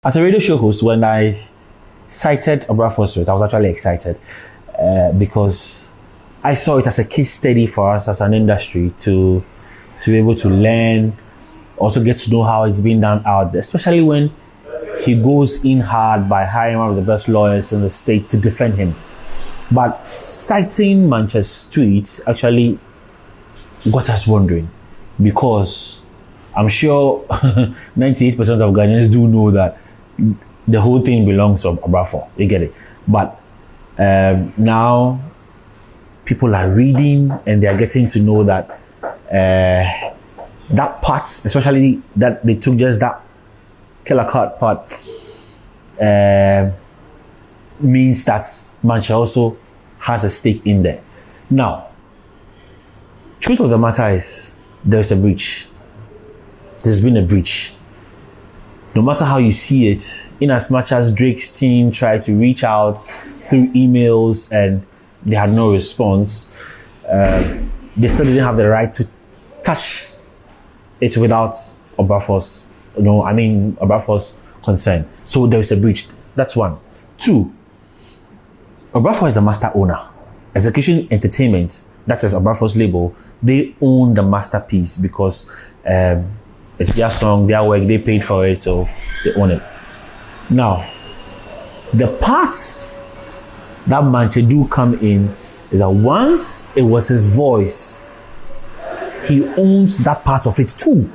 As a radio show host, when I cited Obrafour, I was actually excited because I saw it as a case study for us as an industry to be able to learn, also get to know how it's being done out there, especially when he goes in hard by hiring one of the best lawyers in the state to defend him. But citing Manchester's tweet actually got us wondering, because I'm sure 98% of Ghanaians do know that the whole thing belongs to Obrafour. You get it? But now people are reading and they are getting to know that that part, especially that they took just that killer cut part, means that Manchester also has a stake in there. Now, truth of the matter is there's a breach. There's been a breach. No matter how you see it, in as much as Drake's team tried to reach out through emails and they had no response, they still didn't have the right to touch it without Obrafour's, Obrafour's consent. So there is a breach. That's one. Two, Obrafour is the master owner. Execution Entertainment, that is Obrafour's label, they own the masterpiece because it's their song, their work, they paid for it, so they own it. Now, the parts that Manche do come in is that once it was his voice, he owns that part of it too.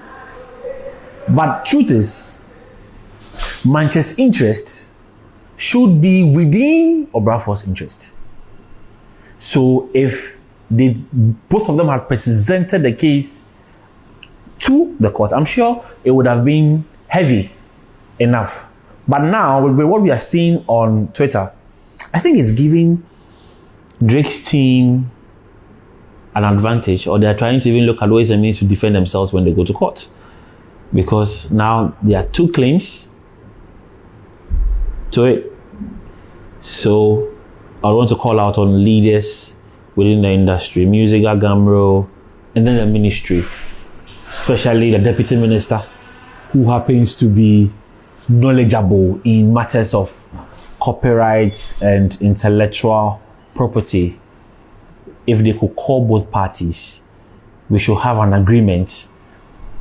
But truth is, Manche's interest should be within Obrafour's interest. So if both of them had presented the case to the court, I'm sure it would have been heavy enough. But now, with what we are seeing on Twitter, I think it's giving Drake's team an advantage, or they're trying to even look at ways and means to defend themselves when they go to court. Because now there are two claims to it. So I want to call out on leaders within the industry, Music, Agamro, and then the ministry, especially the deputy minister, who happens to be knowledgeable in matters of copyright and intellectual property. If they could call both parties, we should have an agreement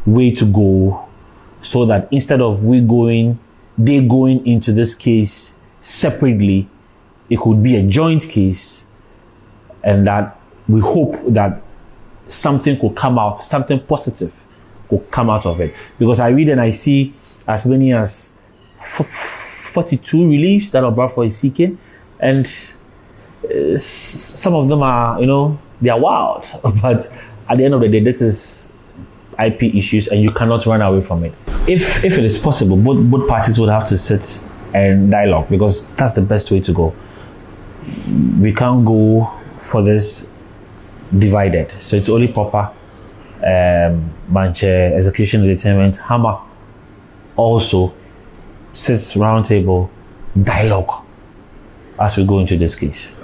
way to go, so that instead of they going into this case separately, it could be a joint case, and that we hope that something could come out, something positive could come out of it. Because I read and I see as many as 42 reliefs that Obrafour is seeking, and some of them are, they are wild. But at the end of the day, this is IP issues and you cannot run away from it. If it is possible, both parties would have to sit and dialogue, because that's the best way to go. We can't go for this divided. So it's only proper Manche Execution Entertainment, Hammer also sits round table, dialogue as we go into this case.